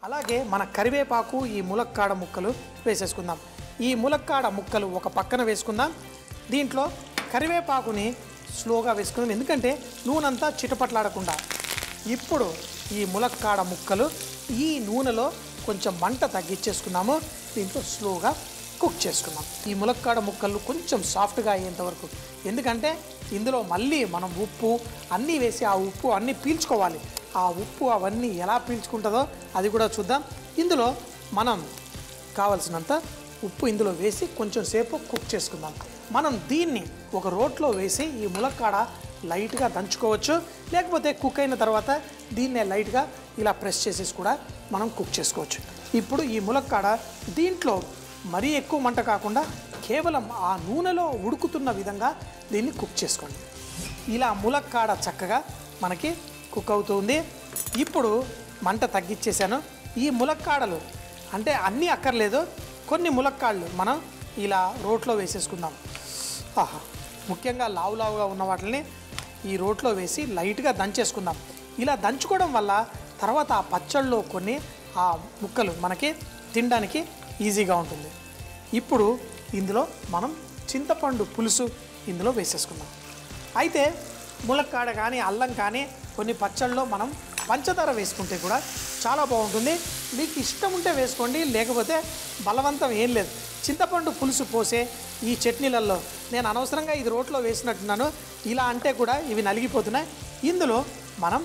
అలాగే మన కరివేపాకు ఈ ములక్కాడ ముక్కలు వేసేసుకుందాం. ఈ ములక్కాడ ముక్కలు ఒక పక్కన వేసుకుందాం. దీంట్లో కరివేపాకుని స్లోగా వేసుకుందాం, ఎందుకంటే నూనెంతా చిటపట్లాడకుండా. ఇప్పుడు ఈ ములక్కాడ ముక్కలు ఈ నూనెలో కొంచెం మంట తగ్గించేసుకున్నాము. దీంట్లో స్లోగా కుక్ చేసుకుందాం. ఈ ములక్కాడ ముక్కలు కొంచెం సాఫ్ట్గా అయ్యేంత వరకు, ఎందుకంటే ఇందులో మళ్ళీ మనం ఉప్పు అన్నీ వేసి ఆ ఉప్పు అన్నీ పీల్చుకోవాలి. ఆ ఉప్పు అవన్నీ ఎలా పీల్చుకుంటుందో అది కూడా చూద్దాం. ఇందులో మనం కావలసినంత ఉప్పు ఇందులో వేసి కొంచెం సేపు కుక్ చేసుకుందాం. మనం దీన్ని ఒక రోట్లో వేసి ఈ ములక్కాడ లైట్గా దంచుకోవచ్చు, లేకపోతే కుక్ అయిన తర్వాత దీన్నే లైట్గా ఇలా ప్రెస్ చేసేసి కూడా మనం కుక్ చేసుకోవచ్చు. ఇప్పుడు ఈ ములక్కాడ దీంట్లో మరీ ఎక్కువ మంట కాకుండా కేవలం ఆ నూనెలో ఉడుకుతున్న విధంగా దీన్ని కుక్ చేసుకోండి. ఇలా ములక్కాడ చక్కగా మనకి కుక్ అవుతుంది. ఇప్పుడు మంట తగ్గించేసాను. ఈ ములక్కాడలు అంటే అన్నీ అక్కర్లేదు, కొన్ని ములక్కాడలు మనం ఇలా రోట్లో వేసేసుకుందాం. ముఖ్యంగా లావులావుగా ఉన్న వాటిని ఈ రోట్లో వేసి లైట్గా దంచేసుకుందాం. ఇలా దంచుకోవడం వల్ల తర్వాత ఆ పచ్చళ్ళలో కొన్ని ఆ ముక్కలు మనకి తినడానికి ఈజీగా ఉంటుంది. ఇప్పుడు ఇందులో మనం చింతపండు పులుసు ఇందులో వేసేసుకుందాం. అయితే ములక్కాడ కానీ అల్లం కానీ కొన్ని పచ్చళ్ళలో మనం పంచదార వేసుకుంటే కూడా చాలా బాగుంటుంది. మీకు ఇష్టం ఉంటే వేసుకోండి, లేకపోతే బలవంతం ఏం లేదు. చింతపండు పులుసు పోసే ఈ చట్నీలలో నేను అనవసరంగా ఇది రోట్లో వేసినట్టున్నాను, ఇలా అంటే కూడా ఇవి నలిగిపోతున్నాయి. ఇందులో మనం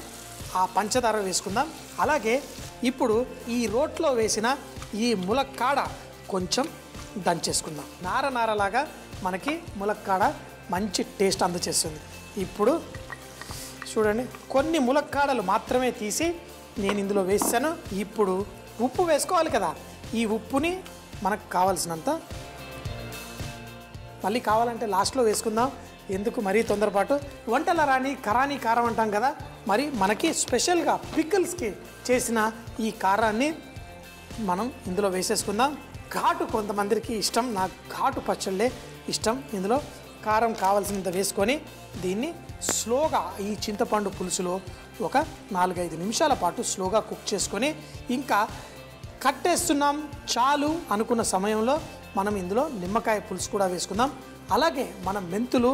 ఆ పంచదార వేసుకుందాం. అలాగే ఇప్పుడు ఈ రోట్లో వేసిన ఈ ములక్కాడ కొంచెం దంచేసుకుందాం. నార నారలాగా మనకి ములక్కాడ మంచి టేస్ట్ అందచేస్తుంది. ఇప్పుడు చూడండి, కొన్ని ములక్కాడలు మాత్రమే తీసి నేను ఇందులో వేసాను. ఇప్పుడు ఉప్పు వేసుకోవాలి కదా, ఈ ఉప్పుని మనకు కావాల్సినంత, మళ్ళీ కావాలంటే లాస్ట్లో వేసుకుందాం, ఎందుకు మరీ తొందరపాటు. వంటల రాని కరాని కారం అంటాం కదా, మరి మనకి స్పెషల్గా పికిల్స్కి చేసిన ఈ కారాన్ని మనం ఇందులో వేసేసుకుందాం. ఘాటు కొంతమందికి ఇష్టం, నాకు ఘాటు పచ్చళ్ళే ఇష్టం. ఇందులో కారం కావాల్సినంత వేసుకొని దీన్ని స్లోగా ఈ చింతపండు పులుసులో ఒక 4-5 నిమిషాల పాటు స్లోగా కుక్ చేసుకొని ఇంకా కట్టేస్తున్నాం చాలు అనుకున్న సమయంలో మనం ఇందులో నిమ్మకాయ పులుసు కూడా వేసుకుందాం. అలాగే మనం మెంతులు,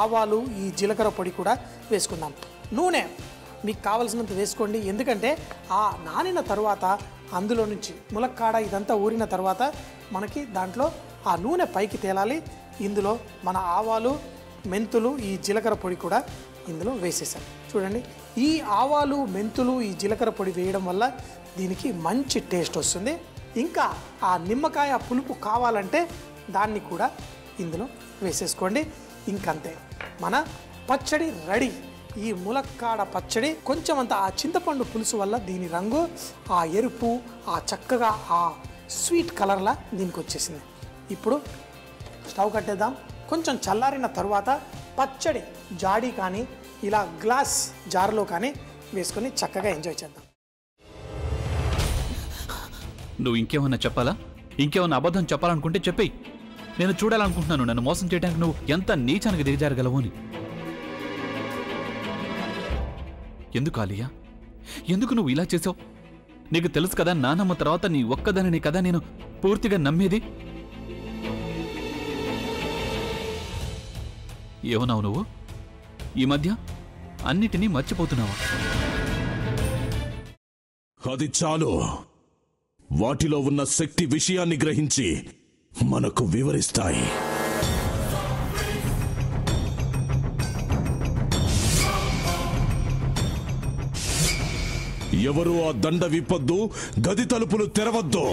ఆవాలు, ఈ జీలకర్ర పొడి కూడా వేసుకుందాం. నూనె మీకు కావలసినంత వేసుకోండి, ఎందుకంటే ఆ నానిన తర్వాత అందులో నుంచి ములక్కాడ ఇదంతా ఊరిన తర్వాత మనకి దాంట్లో ఆ నూనె పైకి తేలాలి. ఇందులో మన ఆవాలు, మెంతులు, ఈ జీలకర్ర పొడి కూడా ఇందులో వేసేసాం. చూడండి, ఈ ఆవాలు, మెంతులు, ఈ జీలకర్ర పొడి వేయడం వల్ల దీనికి మంచి టేస్ట్ వస్తుంది. ఇంకా ఆ నిమ్మకాయ పులుపు కావాలంటే దాన్ని కూడా ఇందులో వేసేసుకోండి. ఇంకంతే, మన పచ్చడి రెడీ. ఈ ములక్కాడ పచ్చడి కొంచెం అంత ఆ చింతపండు పులుసు వల్ల దీని రంగు ఆ ఎరుపు, ఆ చక్కగా ఆ స్వీట్ కలర్లా దీనికి వచ్చేసింది. ఇప్పుడు స్టవ్ కట్టేద్దాం. కొంచెం చల్లారిన తర్వాత పచ్చడి జాడీ కానీ ఇలా గ్లాస్ జార్లో కానీ వేసుకొని చక్కగా ఎంజాయ్ చేద్దాం. నువ్వు ఇంకేమన్నా చెప్పాలా? ఇంకేమన్నా అబద్ధం చెప్పాలనుకుంటే చెప్పేయి. నేను చూడాలనుకుంటున్నాను నన్ను మోసం చేయడానికి నువ్వు ఎంత నీచానికి దిగజారగలవు అని. ఎందుకు ఆలియా, ఎందుకు నువ్వు ఇలా చేసావు? నీకు తెలుసు కదా, నానమ్మ తర్వాత నీ ఒక్కదానిని కదా నేను పూర్తిగా నమ్మేది. ఏమన్నావు నువ్వు? ఈ మధ్య అన్నిటినీ మర్చిపోతున్నావా? అది చాలు. వాటిలో ఉన్న శక్తి విషయాన్ని గ్రహించి మనకు వివరిస్తాయి. ఎవరు ఆ దండ విప్పొద్దు, గది తలుపులు తెరవద్దు.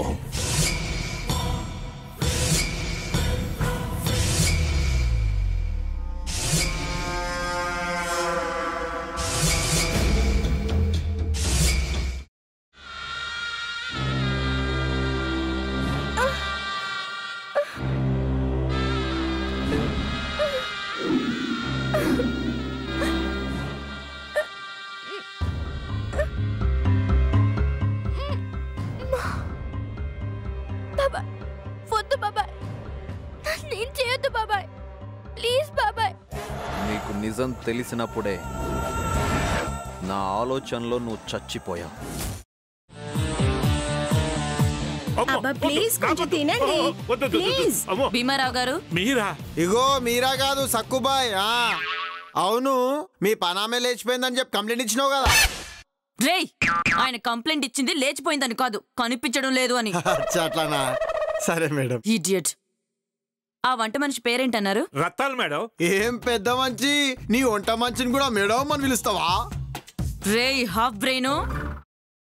నీకు నిజం తెలిసినప్పుడే నా ఆలోచనలో నువ్వు చచ్చిపోయావు. అబ్బా ప్లీజ్ కొంచెం తినండి ప్లీజ్. భీమారావు గారు మీరా? ఇగో మీరా కాదు సక్కుబాయ్. అవును, మీ పనామే లేచిపోయిందని చెప్పి కంప్లైంట్ ఇచ్చినావు కదా. రేయ్, ఆయన కంప్లైంట్ ఇచ్చింది లేచిపోయిందని కాదు, కనిపించడం లేదు అని. అట్లానా? సరే మేడం. ఇడియట్. ఆ వంట మనిషి పేరేంటన్నారు? రత్తాలు మేడం. ఏం పెద్ద మంచి, నీ వంట మంచిని కూడా మేడం అని పిలుస్తావా? రేయ్ హాఫ్ బ్రెయిన్,